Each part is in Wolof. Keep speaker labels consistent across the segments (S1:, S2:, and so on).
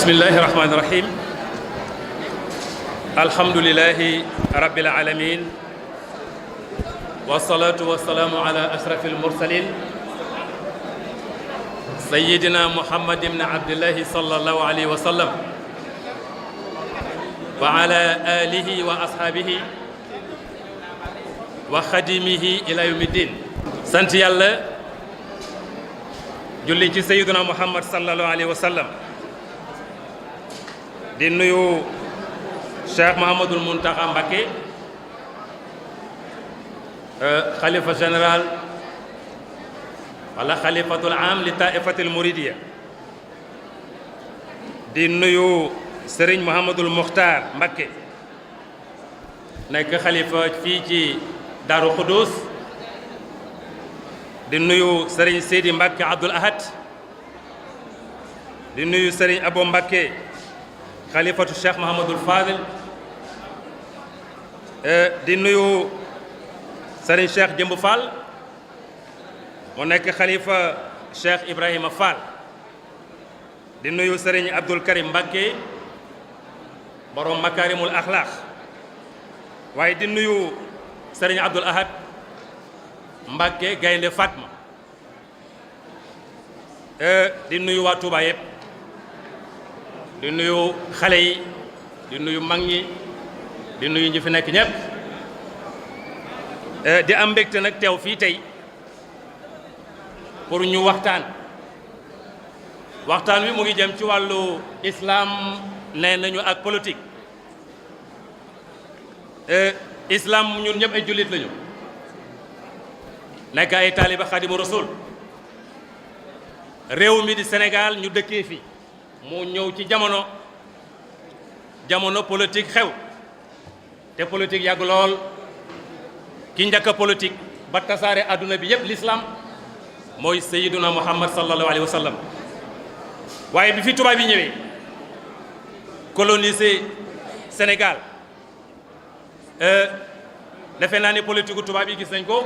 S1: bismillahi rahmaani rahim alhamdulilahi rabbil alamin wasalaatu wasalaamu ala ashrafil mursalin sayyidina muhammad ibn abdillahi sallallahu alayhi wa sallam wa ala alihi wa ashaabihi wa xadimihi ila yawmi ddin. Sant yàlla julli ci sayyidina muhammad sallallahu alayhi wa sallam. di nuyu Cheikh Mouhamadoul Mountakha Mbacké xalifa général wala xalifatul am li taifatil Mouridiyya. di nuyu Serigne Mouhamadoul Mokhtar Mbacké nekk xalifa fii ci Darou Khoudoss. di nuyu Serigne Seydi Mbacké Abdoul Ahad. di nuyu Serigne Abo Mbacké xalifatu Cheikh Mouhamadoul Fadil. di nuyu Serigne Cheikh Jëmb Fall mu nekk xalifa Cheikh Ibrahima Fall. di nuyu Serigne Abdoul Karim Mbacké borom makarimul akhlaq. waaye di nuyu Serigne Abdoul Ahad Mbacké Gaynde Fatma. di nuyu waa Touba yëpp. di nuyu xale yi di nuyu mag ñi di nuyu ñi fi nekk ñëpp. di am mbégte nag teew fii tey pour ñu waxtaan wi mu ngi jëm ci wàllu islam nee nañu ak politique. islam ñun ñëpp ay jullit lañu nekk ay taaliba Xaadimu Rasuul. réew mi di Sénégal ñu dëkkee fi mu ñëw ci jamono politique xew te politique yàgg lool. ki njëkk a politique ba tasaare adduna bi yëpp l'islam mooy sayyiduna Muhammad sallallahu alayhi wa sallam. waaye bi fi tubaab yi ñëwee coloniser Sénégal defe naa ne politique gu tubaab yi gis nañ ko.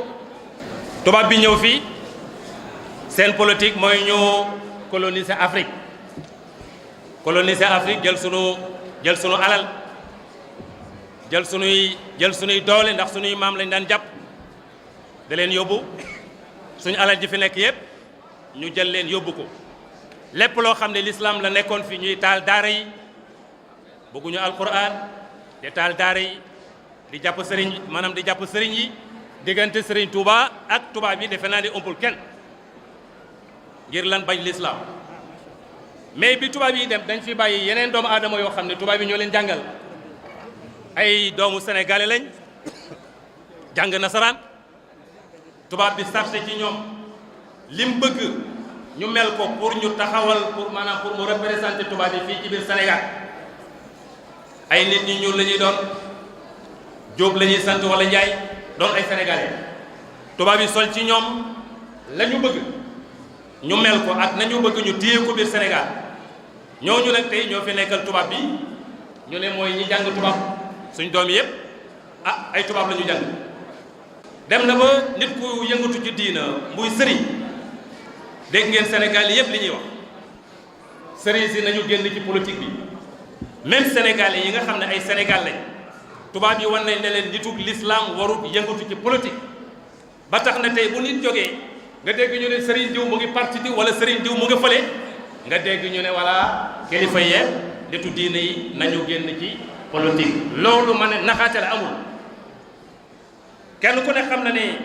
S1: tubaab bi ñëw fii seen politique mooy ñu coloniser Afrique. coloniser Afrique jël sunu alal jël sunuy doole ndax sunuy maam lañ daan jàpp da leen yóbbu suñu alal ji fi nekk yëpp ñu jël leen yóbbu ko. lépp loo xam ne l'islam la nekkoon fi ñuy taal daara yi bëgguñu alquran te taal daara yi di jàpp sëriñ yi diggante sëriñ Touba ak tubaab yi defe naa ne ëmpul kenn ngir lan bañ l'islam. mais bi tubaab yi dem dañ fi bàyyi yeneen doomu aadama yoo xam ne tubaab yi ñoo leen jàngal. ay doomu sénégalais lañ jàng nasaraan. tubaab bi sarse ci ñoom lim bëgg ñu mel ko pour ñu taxawal pour mu représenter tubaab yi fii ci biir Sénégal. ay nit ñu ñuul la ñuy doon Jóob la ñuy sant wala Njaay doon ay sénégalais. tubaab yi sol ci ñoom la ñu bëgg ñu mel ko ak nañu bëgg ñu téye ko biir Sénégal. ñooñu nag tey ñoo fi nekkal tubaab bi ñu ne mooy ñi jàng tubaab suñ doom yëpp ay tubaab la ñu jàng. dem na ba nit ku yëngatu ci diina muy sëriñ dégg ngeen Sénégal yëpp li ñuy wax sëriñ si nañu génn ci politique bi. même sénégalais yi nga xam ne ay Sénégal lañ tubaab yi wan nañ ne leen nitug l'islam warut yëngatu ci politique. ba tax na tey bu nit jógee nga dégg ñu ne sëriñ diw mu ngi parti diw wala sëriñ diw mu ngi fële nga dégg ñu ne voilà kilifa yee nitu diine yi nañu génn ci politique. loolu ma ne naxaate la amul. kenn ku ne xam na ne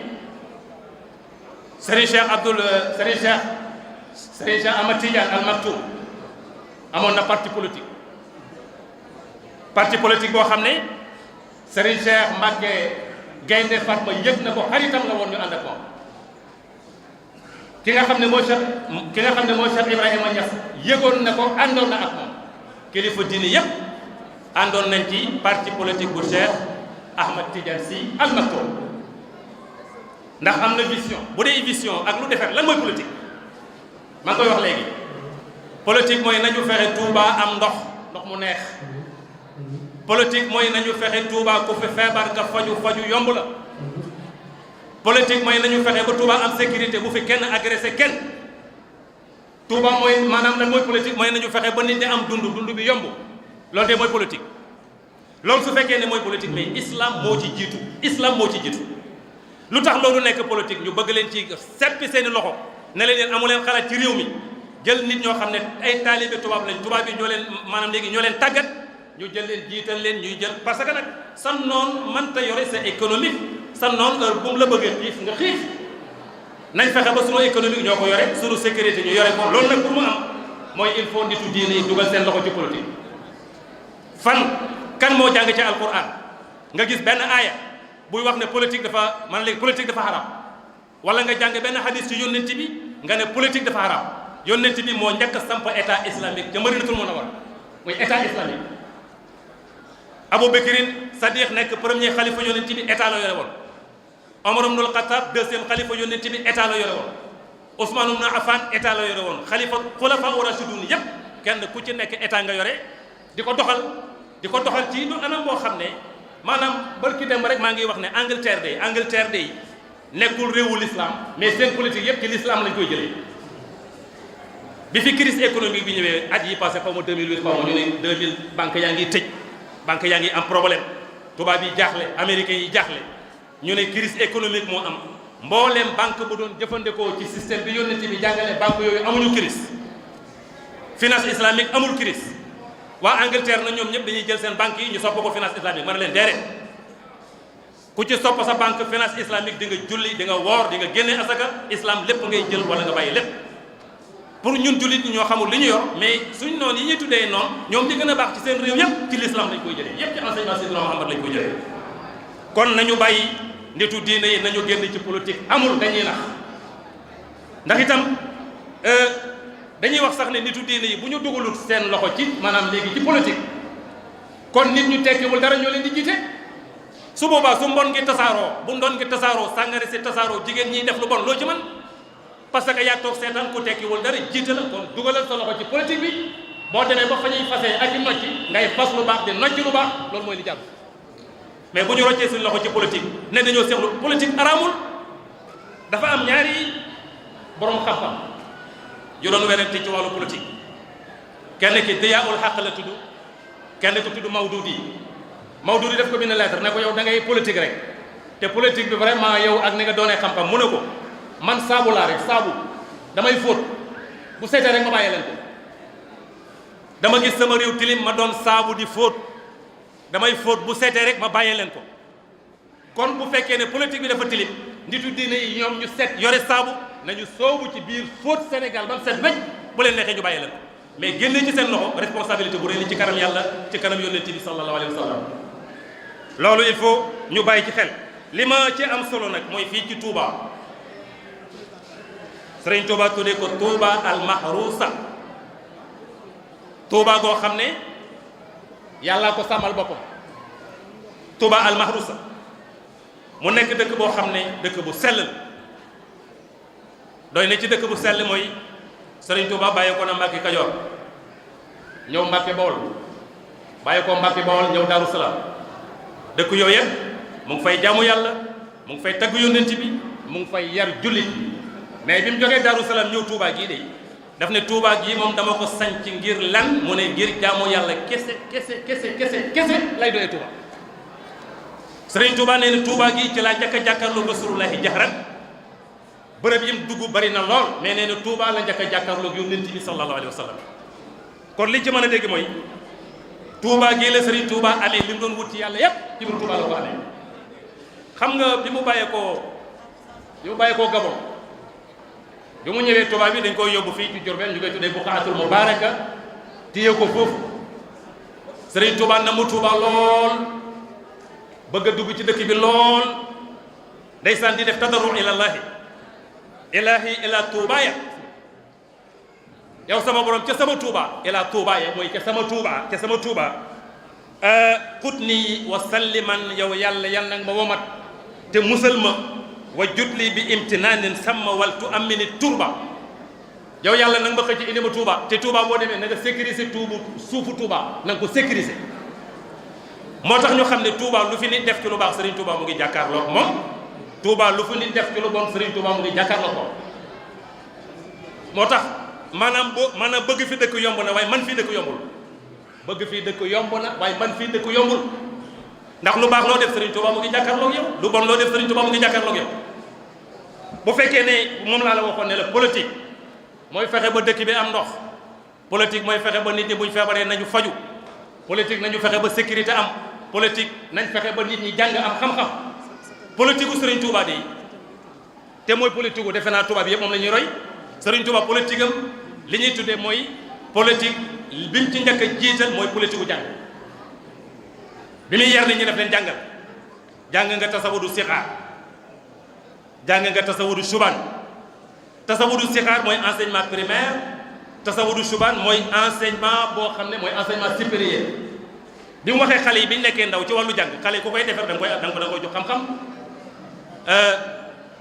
S1: Serigne Cheikh Ahmad Tidiane Al Maktoum amoon na parti politique boo xam ne Serigne Cheikh Mbacké Gaynde Fatma yëg na ko xaritam la woon ñu ànd ak moom. ki nga xam ne mooy Cheikh Ibrahima Niass yëgoon na ko àndoon na ak moom. kilifa diine yëpp àndoon nañ ci parti politique bu Cheikh Ahmad Tidiane Sy Al Maktoum. ndax am na vision bu dee vision ak lu defar lan mooy politique. maa ngi koy wax léegi politique mooy nañu fexe Touba am ndox mu neex. politique mooy nañu fexe Touba ku fi feebar nga faju yomb la. politique mooy nañu fexe ba Touba am sécurité bu fi kenn agressé kenn. Touba mooy maanaam lan mooy politique mooy nañu fexe ba nit ñi am dund bi yomb loolu de mooy politique. loolu su fekkee ne mooy politique mais islam moo ci jiitu lu tax loolu nekk politique ñu bëgg leen ci seppi seeni loxo ne leen amu leen xalaat ci réew mi jël nit ñoo xam ne ay taalibe tubaab lañ tubaab yi ñoo leen maanaam léegi ñoo leen tàggat ñu jël leen jiital leen ñuy jël parce que nag sa noon mënta yore sa économique sa noon heure bu mu la bëggee xiif nga xiif nañ fexe ba sunu économique ñoo ko yore sunu sécurité ñu yore ko loolu nag pour mu am mooy il faut nitu diine yi dugal seen loxo ci politique. kan moo jàng ci alquran nga gis benn aaya buy wax ne politique dafa man léegi politique dafa haram wala nga jàng benn hadis ci yónnent bi nga ne politique dafa haram yónnent bi moo njëkk a samp état islamique ca Madinatul Munawwara muy état islamique. Abu Bakrin Sadiq nekk premier xalifa yónnent bi état la yore woon Omar ibnul Xattaab deuxième xalifa yónnent bi état la yore woon Ousmane ibn Affan état la yore woon xulafa rashidun yépp kenn ku ci nekk état nga yore di ko doxal ci du anam boo xam ne maanaam barki dem rek maa ngi wax ne Angleterre day nekkul réewu l'islam mais seen politique yëpp ci l'islam lañ koy jëlee bi fi crise économique bi ñëwee at yi passé xaw ma 2008 xaw ma ñu ne 2000 banque yaa ngi tëj banque yaa ngi am problème tubaab yi jaaxle américains yi jaaxle ñu ne crise économique moo am mbooleem banque bu doon jëfandikoo ci système bi yónnent bi jàngale banque yooyu amuñu crise finance islamique amul crise waa Angleterre na ñoom ñëpp dañuy jël seen banque yi ñu sopp ko finance islamique mën na leen déedéet ku ci sopp sa banque finance islamique di nga julli di nga woor di nga génne asaka islam lépp ngay jël wala nga bàyyi lépp pour ñun jullit ñi ñoo xamul li ñu yor mais suñ noonu yi ñuy tuddee noonu ñoom di gën a baax ci seen réew yëpp ci l'islam lañ koy jëlee yëpp ci enseignement Seydina Muhammad lañ koy jëlee kon nañu bàyyi nitu diine yi nañu génn ci politique amul dañuy nax ndax itam dañuy wax sax ne nitu diine yi bu ñu dugalul seen loxo ci maanaam léegi ci politique kon nit ñu tekkiwul dara ñoo leen di jiite su boobaa su mbon ngi tasaaroo bu ndon ngi tasaaroo sàngara si tasaaroo jigéen ñiy def lu bon loo ci man parce que yaa toog seetaan ku tekkiwul dara jiite la kon dugalal sa loxo ci politique bi boo demee ba fa ñuy fasee ak i nocci ngay fas lu baax di nocci lu baax loolu mooy li jàpp mais bu ñu roccee suñu loxo ci politique ne dañoo seexlu politique araamul dafa am ñaari borom xam-xam yu doon werante ci wàllu politique kenn ki Diyaa'ul Haqq la tudd kenn ki tudd Mawdudi def ko bind lettre ne ko yow da ngay politique rek te politique bi vraiment yow ak ni nga doonee xam-xam mu ne ko man saabu laa rek saabu damay fóot bu seetee rek ma bàyyi leen ko dama gis sama réew tilim ma doon saabu di fóot damay fóot bu seetee rek ma bàyyi leen ko kon bu fekkee ne politique bi dafa tilim nitu diine yi ñoom ñu set yore saabu nañu soobu ci biir fóot Sénégal ba mu set wecc bu leen neexee ñu bàyyi leen ko mais génne ci seen loxo responsabilité bu rëy li ci kanam yàlla ci kanam yónnent bi sallallahu alayhi wa sallam loolu il faut ñu bàyyi ci xel li ma ci am solo nag mooy fii ci Touba Sëriñ Touba tuddee ko Touba al mahrusa Touba goo xam ne yàllaa ko sàmmal boppam Touba al mahrusa mu nekk dëkk boo xam ne dëkk bu sell doy na ci dëkk bu sell mooy Sëriñ Touba bàyyi ko na Mbàkke Kajoor ñëw Mbàkke Bawol bàyyi ko Mbàkke Bawol ñëw Daaru Salaam dëkk yooyu yëpp mu ngi fay jaamu yàlla mu ngi fay tagg yónnent bi mu ngi fay yar jullit mais bi mu jógee Daaru Salaam ñëw Touba gii de daf ne Touba gii moom dama ko sanc ngir lan mu ne ngir jaamu yàlla kese lay doyee Touba Sëriñ Touba nee na Touba gii ci laa njëkk a jàkkaarloo Rasulullahi jahran bërëb yim dugg bari na lool mais nee na Touba la njëkk a jàkkaarloo yónnent bi sallallahu alayhi wa sallam kon liñ ci mën a dégg mooy Touba gii la Sëriñ Touba amee li mu doon wut ci yàlla yépp ci biir Touba la ko amee xam nga bi mu bàyyeekoo Gabon bi mu ñëwee Touba bi dañ koy yóbbu fii ci Diourbel ñu koy tuddee Buqaatul Mubaaraka téye ko foofu Sëriñ Touba na mu Touba lool bëgg a dugg ci dëkk bi lool ndeysaan di def tadarru ilallahi ila Touba ya yow sama borom ca sama Touba ila Touba ya mooy ca sama Touba xut nii wa salliman yow yàlla nag ma womat te musal ma wa jutli bi imtinaanin sama wal tu amini turba yow yàlla nag ma xëcc indi ma Touba te Touba boo demee na nga sécuriser suufu Touba na nga ko sécuriser moo tax ñu xam ne Touba lu fi nit def ci lu baax Serigne Touba mu ngi jàkkaarloo moom Touba lu fi nit def ci lu bon Serigne Touba mu ngi jàkkaarloo ko moo tax maanaam bëgg fi dëkk yomb na waaye man fii dëkk yombul bëgg fii dëkk yomb na waaye man fii dëkk yombul ndax lu baax loo def Serigne Touba mu ngi jàkkaarloog yow lu bon loo def Serigne Touba mu ngi jàkkaarloog yow bu fekkee ne moom laa la waxoon ne la politique mooy fexe ba dëkk bi am ndox politique mooy fexe ba nit ñi buñ feebaree nañu faju politique nañu fexe ba sécurité am politique nañ fexe ba nit ñi jàng am xam-xam politique gu Serigne Touba de te mooy politique gu defe naa Touba bi yëpp moom la ñuy roy Serigne Touba politique am li ñuy tuddee mooy politique bi mu ci njëkk a jiital mooy politique gu jàng bi muy yar nit ñi def leen jàngal jàng nga tasawudu sixaar jàng nga tasawudu subaan tasawudu sixaar mooy enseignement primaire tasawudu subaan mooy enseignement boo xam ne mooy enseignement supérieur bi mu waxee xale yi bi ñu nekkee ndaw ci wàllu jàng xale yi ku koy defar da nga koy jox xam-xam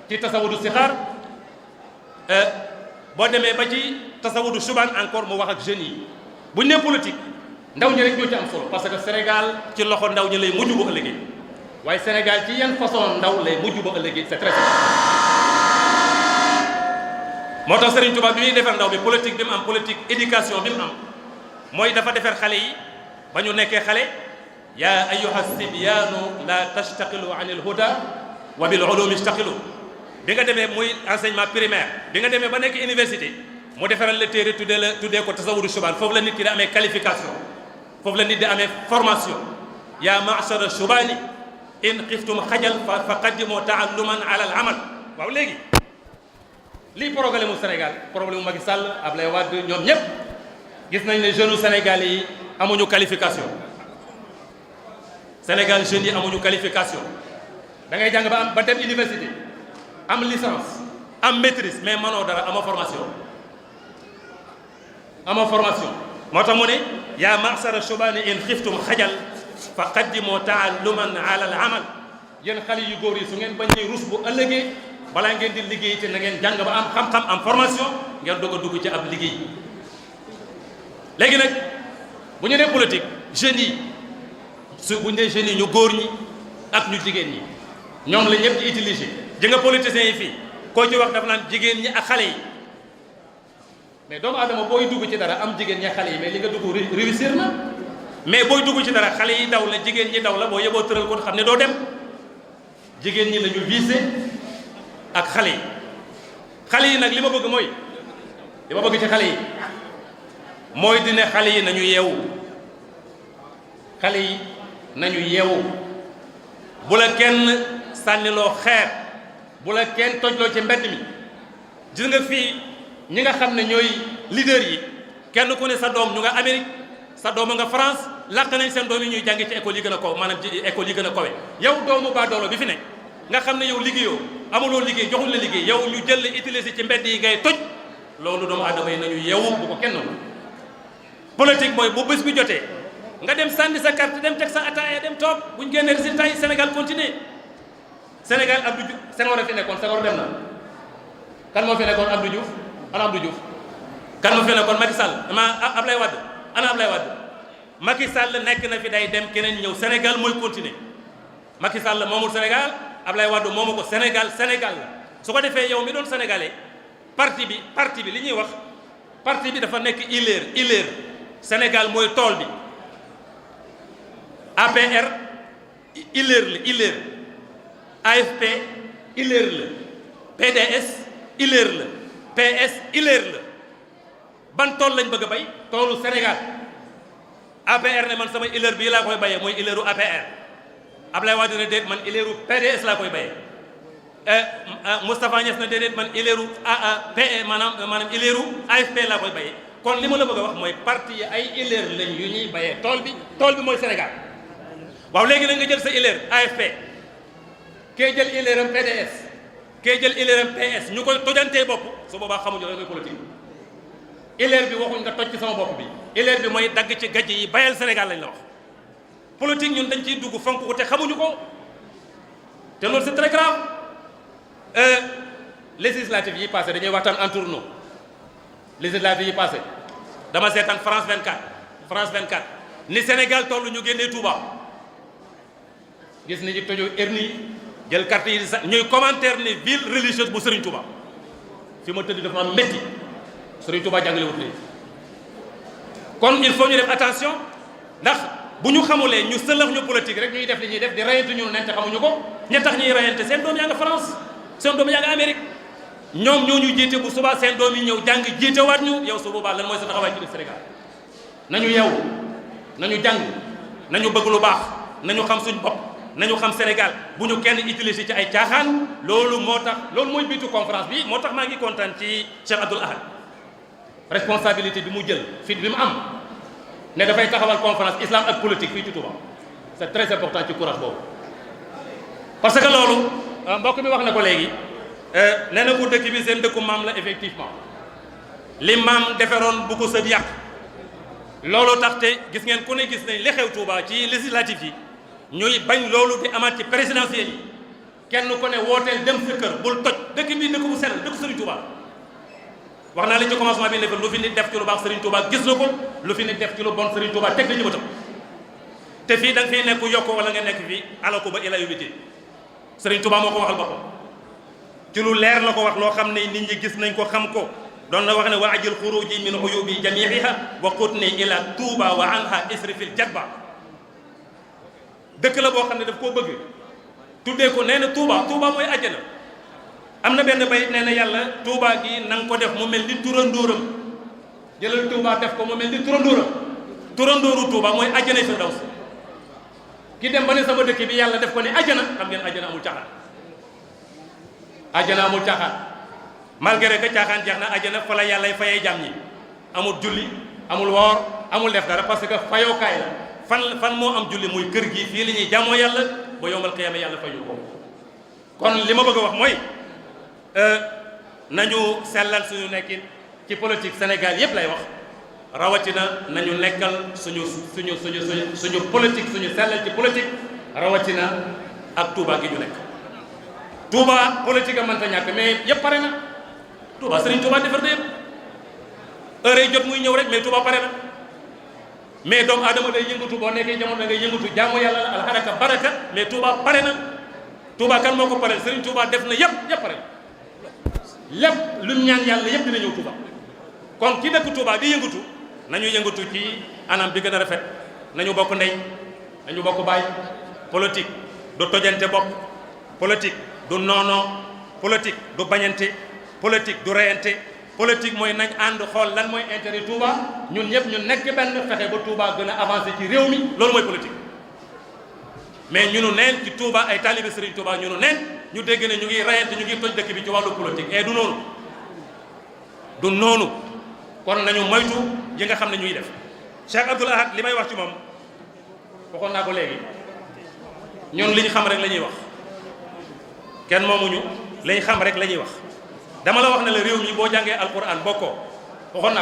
S1: ci tasawudu sixaar boo demee ba ci tasawudu subaan encore mu wax ak jeunes yi bu ñu nee politique ndaw ñi rek ñoo ci am solo parce que Sénégal ci loxo ndaw ñi lay mujj ba ëllëgee waaye Sénégal ci yan façon ndaw lay mujj ba ëllëgee c'est très simple. moo tax Serigne Touba bi muy defar ndaw bi politique bi mu am politique éducation bi mu am mooy dafa defar xale yi ba ñu nekkee xale yaa ayyuha sibyaanu la tashtaqilu an il huda wa bil ulumi ishtaqilu bi nga demee muy enseignement primaire bi nga demee ba nekk université mu defaral la téere tuddee ko tasawudu subaan foofu la nit ki di amee qualification foofu la nit di amee formation yaa ma'shara shubaani in xiftum xajal fa qaddimu taalluman ala al amal waaw léegi lii problème mu Sénégal problème mu Macky Sall Ablaye Wade ñoom ñëpp gis nañ ne jeunes Sénégal yi amuñu qualification Sénégal jeunes yi amuñu qualification da ngay jàng ba dem université am licence am maîtrise mais mënoo dara amoo formation moo tax mu ne yaa ma'shara shubaani in xiftum xajal fa qaddimu taalluman ala al amal yéen xale yu góor yi su ngeen bañee rus bu ëllëgee balaa ngeen di liggéey te na ngeen jàng ba am xam-xam am formation ngeen doog a dugg ci ab liggéey léegi nag bu ñu nee politique jeunes yi bu ñu nee jeunes yi ñu góor ñi ak ñu jigéen ñi ñoom la ñëpp di utiliser ji nga politiciens yi fii koo ci wax dafa naan jigéen ñi ak xale yi mais doomu adama booy dugg ci dara am jigéen ñi ak xale yi mais li nga dugg réussir na mais booy dugg ci dara xale yi daw la jigéen ñi daw la boo yeboo tëral ko xam ne doo dem jigéen ñi la ñu visé ak xale yi nag li ma bëgg mooy li ma bëgg ci xale yi mooy dina xale yi nañu yeewu xale yi nañu yeewu bu la kenn sànniloo xeer bu la kenn tojloo ci mbedd mi gis nga fii ñi nga xam ne ñooy leader yi kenn ku ne sa doom ñu nga Amérique sa doom nga France làq nañ seen doom yi ñuy jàngi ci école yi gën a kaw maanaam ci école yi gën a kawe yow doomu baadoolo bi fi ne nga xam ne yow liggéeyoo amuloo liggéey joxuñ la liggéey yow ñu jël la utiliser ci mbedd yi ngay toj loolu doomu aadama yi nañu yeewu bu ko kenn politique mooy bu bés bi jotee nga dem sànni sa carte dem teg sa ataaya dem toog buñ génnee résultat yi Sénégal continuer Sénégal Abdou Diouf Senghor a fi nekkoon Senghor dem na kan moo fi nekkoon Abdou Diouf ana Abdou Diouf kan moo fi nekkoon Macky Sall Ablaye Wade ana Ablaye Wade Macky Sall nekk na fi day dem keneen ñëw Sénégal mooy continuer Macky Sall moomul Sénégal Ablaye Wade moomu ko Sénégal la su ko defee yow mi doon sénégalais parti bi li ñuy wax parti bi dafa nekk ileer Sénégal mooy tool bi APR ileer AFP ileer la PDS ileer la PS ileer la ban tool lañ bëgg a bay toolu Sénégal APR ne man sama ileer bii laa koy bayee mooy ileeru APR Ablaye Wade ne déet man ileeru PDS laa koy bayee Moustapha Niass na déedéet man ileeru PE maanaam ileeru AFP laa koy bayee kon li ma la bëgg a wax mooy parti yi ay ileer lañ yu ñuy bayee tool bi mooy Sénégal waaw léegi nag nga jël sa ileer AFP kee jël ileeram PDS kee jël ileeram PS ñu koy tojantee bopp su boobaa xamuñu la mooy politique ileer bi waxuñ nga toj ci sama bopp bi ileer bi mooy dagg ci gajj yi bayal Sénégal lañ la wax politique ñun dañ ciy dugg fonk ko te xamuñu ko te loolu c'est très grave législative yi passé dañuy waxtaan en tournoi législative yi passé dama seetaan France 24 ni Sénégal toll ñu génnee Touba gis nañu tojoo hernie jël carte yi ñuy commentaire ni ville religieuse bu Serigne Touba fi ma tëdd dafa am métti Serigne Touba jàngale wut lii kon il faut ñu def attention ndax bu ñu xamulee ñu sëlax ñu politique rek ñuy def li ñuy def di rayante ñu nente xamuñu ko ña tax ñuy rayante seen doom yaa nga France seen doom yaa nga Amérique ñoom ñoo ñu jiite bu subaa seen doom yi ñëw jàng jiitewaat ñu yow su boobaa lan mooy sa taxawaay ci biir Sénégal nañu yeewu nañu jàng nañu bëgg lu baax nañu xam suñ bopp nañu xam Sénégal bu ñu kenn utiliser ci ay caaxaan loolu moo tax loolu mooy biitu conférence bi moo tax maa ngi kontaan ci Cheikh Abdoul Ahad responsabilité bi mu jël fit bi mu am ne dafay taxawal conférence islam ak politique fii ci Touba c'est très important ci courage boobu parce que loolu mbokk mi wax na ko léegi nee na bu dëkk bi seen dëkku maam la effectivement li maam deferoon bu ko sët yàq loolu tax te gis ngeen ku ne gis nañ li xew Touba ci législatif yi ñuy bañ loolu di amaat ci présidentielle yi kenn ku ne wooteel dem sa kër bul toj dëkk bi dëkk bu sell dëkk Serigne Touba wax naa la ci commencement bi ne lu fi nit def ci lu baax Serigne Touba gis na ko lu fi nit def ci lu bon Serigne Touba teg na ci bëtam te fii da nga fiy nekk yokk wala nga nekk fii alako ba ila yubité Serigne Touba moo ko waxal boppam ci lu leer la ko wax loo xam ne nit ñi gis nañ ko xam ko doon na wax ne wa ajil xuruji min uyubi jamiiha wa qutni ila Touba wa anha isrifil jadba dëkk la boo xam ne daf koo bëgg tuddee ko nee na Touba mooy àjjana am na benn bayit nee na yàlla Touba gi na nga ko def mu mel ni turandóoram jëlal Touba def ko mu mel ni turandóoru Touba mooy àjjana firdaws ki dem ba ne sama dëkk bi yàlla def ko ne àjjana xam ngeen àjjana amul caaxaan àjjana amul caaxaan malgré que caaxaan jeex na àjjana fa la yàlla fayee jàmm ñi amul julli amul woor amul def dara parce que fayookaay la fan moo am julli muy kër gi fii la ñuy jàmmoo yàlla ba yowmal qiyaama yàlla fayu ko kon li ma bëgg a wax mooy nañu sellal suñu nekkin ci politique Sénégal yépp lay wax rawatina nañu nekkal suñu politique suñu sellal ci politique rawatina ak Touba gi ñu nekk Touba politique a mënta ñàkk mais yépp pare na Touba Serigne Touba defar na yépp heure yi jot muy ñëw rek mais Touba pare na mais doomu aadama day yëngatu boo nekkee jamono da ngay yëngatu jaamu yàlla la alxaraka baraka mais Touba pare na Touba kan moo ko pare Serigne Touba def na yépp pare lépp lu mu ñaan yàlla yépp dina ñëw Touba kon ki dëkk Touba di yëngatu nañu yëngatu ci anam bi gën a rafet nañu bokk ndey nañu bokk baay politique du tojante bopp politique du noonoo politique du bañante politique du reyante politique mooy nañ ànd xool lan mooy intérêt Touba ñun ñëpp ñu nekk benn fexe ba Touba gën a avancé ci réew mi loolu mooy politique mais ñu nu neen ci Touba ay taalibe Serigne Touba ñu nu neen ñu dégg ne ñu ngi reyante ñu ngi toj dëkk bi ci wàllu politique et du noonu kon nañu moytu yi nga xam ne ñuy def Cheikh Abdoul Ahad li may wax ci moom waxoon naa ko léegi ñun li ñu xam rek la ñuy wax kenn moomuñu li ñu xam rek la ñuy wax dama la wax ne la réew mi boo jàngee alquran bokkoo waxoon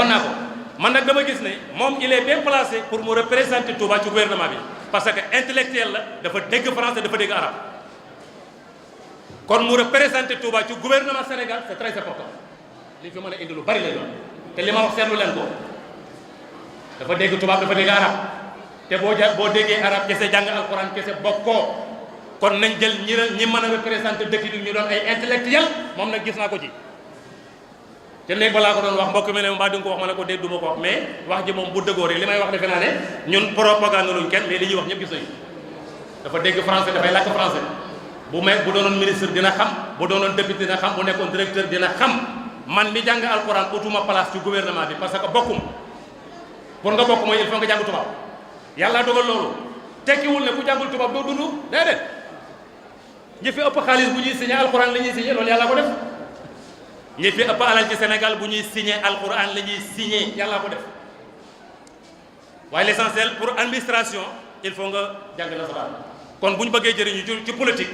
S1: naa ko man nag dama gis ne moom il est bien placé pour mu représenter Touba ci gouvernement bi parce que intellectuel la dafa dégg français dafa dégg arabe kon mu représenter Touba ci gouvernement Sénégal c'est très important li fi mën a indi lu bari lay doon te li ma wax seetlu leen ko dafa dégg tubaab dafa dégg arabe te boo déggee arabe kese jàng alquran kese bokkoo kon nañ jël ñi mën a représenter dëkk bi ñu doon ay intellectuel moom nag gis naa ko ci te léegi balaa ko doon wax mbokk mi ne mbaa di nga ko wax ma ne ko dégg du ma ko wax mais wax ji moom bu dëggoo rek li may wax defe naa ne ñun propagande luñ kenn mais li ñuy wax ñëpp gis nañu dafa dégg français dafay làkk français bu doonoon ministre dina xam bu doonoon député dina xam bu nekkoon directeur dina xam man mi jàng alxuraan utuma place ci gouvernement bi parce que bokkum pour nga bokk mooy il faut nga jàng tubaab yàlla dogal loolu tekkiwul ne ku jàngul tubaab doo dund déedéet ñi fi ëpp xaalis bu ñuy signé alxuraan la ñuy signé loolu yàlla ko def ñi fi ëpp alal ci Sénégal bu ñuy signé alxuraan la ñuy signé yàlla ko def waaye l'essentiel pour administration il faut nga jàng nasaraan kon bu ñu bëggee jëriñu ci politique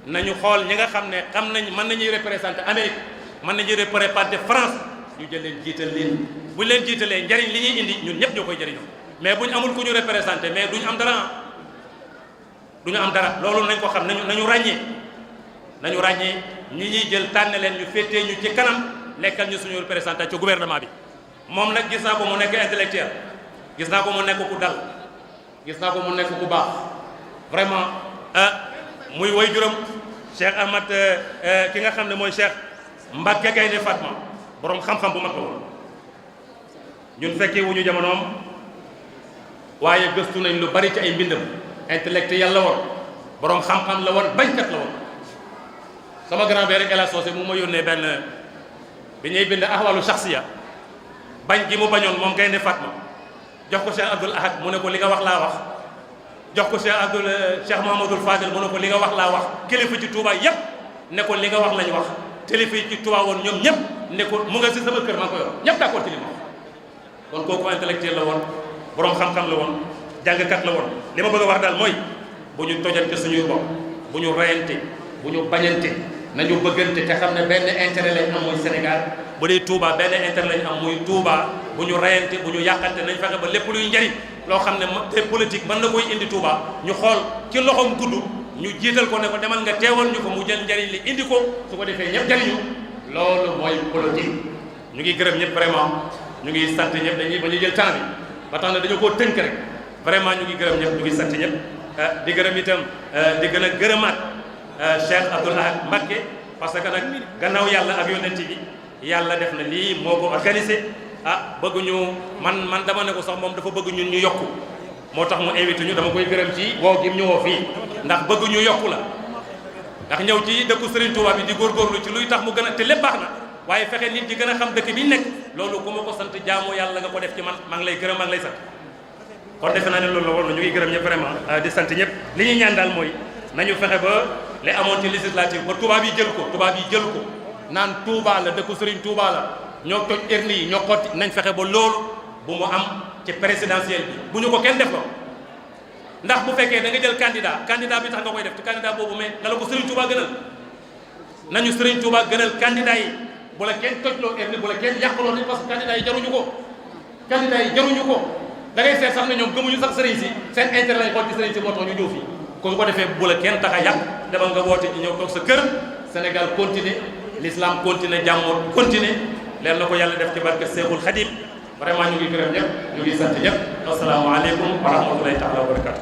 S1: nañu xool ñi nga xam ne xam nañ mën nañuy représenter Amérique mën nañu représenter France ñu jël leen jiital leen bu ñu leen jiitalee njariñ li ñuy indi ñun ñëpp ñoo koy jëriñoo mais bu ñu amul ku ñu représenter mais duñu am dara loolu nañ ko xam nañu ràññee ñi ñuy jël tànn leen ñu féetee ñu ci kanam nekkal ñu suñu représentant ci gouvernement bi moom nag gis naa ko mu nekk intellectuel gis naa ko mu nekk ku dal gis naa ko mu nekk ku baax vraiment muy way juróom Cheikh Ahmad ki nga xam ne mooy Cheikh Mbàkke Gaynde Fatma borom xam-xam bu mag la woon ñun fekkee wuñu jamonoom waaye gëstu nañ lu bari ci ay mbindam intellectuel la woon borom xam-xam la woon bañkat la woon sama grand-père El Hadj Socé mu ma yónnee benn bi ñuy bind ahwalu shaxsiya bañ gi mu bañoon moom Gaynde Fatma jox ko Cheikh Abdoul Ahad mu ne ko li nga wax laa wax jox ko Cheikh Mouhamadoul Fadel mu ne ko li nga wax laa wax kilifa ci Touba yépp ne ko li nga wax lañ wax kilifa yi ci Touba woon ñoom ñëpp ne ko mu nga si sama kër maa ko yor ñëpp d'accord ci li ma wax kon kooku intellectuel la woon borom xam-xam la woon jàngkat la woon li ma bëgg a wax daal mooy bu ñu tojante suñuy bopp bu ñu reyante bu ñu bañante nañu bëggante te xam ne benn intérêt lañ am muy Sénégal bu dee Touba benn intérêt lañ am muy Touba bu ñu reyante bu ñu yàqante nañ fexe ba lépp luy njariñ loo xam ne te politique mën na koy indi Touba ñu xool ci loxoom gudd ñu jiital ko ne ko demal nga teewal ñu ko mu jël njariñ li indi ko su ko defee ñëpp jariñu loolu mooy politique. ñu ngi gërëm ñëpp vraiment ñu ngi sant ñëpp dañuy ba ñu jël temps bi ba tax na dañu koo tënk rek vraiment ñu ngi gërëm ñëpp ñu ngi sant ñëpp di gërëm itam di gën a gërëmaat Cheikh Abdoul Ahad Mbacké parce que nag gannaaw yàlla ak yonent bi yàlla def na lii moo ko organisé bëgguñu man dama ne ko sax moom dafa bëgg ñun ñu yokku moo tax mu invité ñu dama koy gërëm ci woo gi ñu woo fii ndax bëgg ñu yokku la ndax ñëw ci dëkku Serigne Touba bi di góorgóorlu ci luy tax mu gën a te lépp baax na waaye fexe nit ñi gën a xam dëkk bi ñu nekk loolu ku ma ko sant jaamu yàlla nga ko def ci man maa ngi lay gërëm maa ngi lay sant kon defe naa ne loolu la war na ñu ngi gërëm ñëpp vraiment di sant ñëpp li ñuy ñaan daal mooy nañu fexe ba li amoon ci législative ba tubaab yi jël ko naan Touba la dëkku Serigne Touba la ñoo toj erni yi ñoo xotti nañ fexe ba loolu bu mu am ci présidentielle bi bu ñu ko kenn def loo ndax bu fekkee da nga jël candidat bi tax nga koy def te candidat boobu mais na la ko Serigne Touba gënal nañu Serigne Touba gënal candidat yi bu la kenn tojloo erni bu la kenn yàqaloo ni parce que candidat yi jaruñu ko da ngay seet sax ne ñoom gëmuñu sax Serigne si seen intérêt lañ xool ci Serigne si moo tax ñu ñëw fii kon ko defee bu la kenn tax a yàq demal nga woote ci ñëw toog sa kër Sénégal continuer l'islam continuer jàmm continuer leen la ko yàlla def ci barke Seexul Xadim vraiment ñu ngi gërëm ñëpp ñu ngi sant ñëpp asalaamaaleykum wa rahmatulahi taala wa barakatu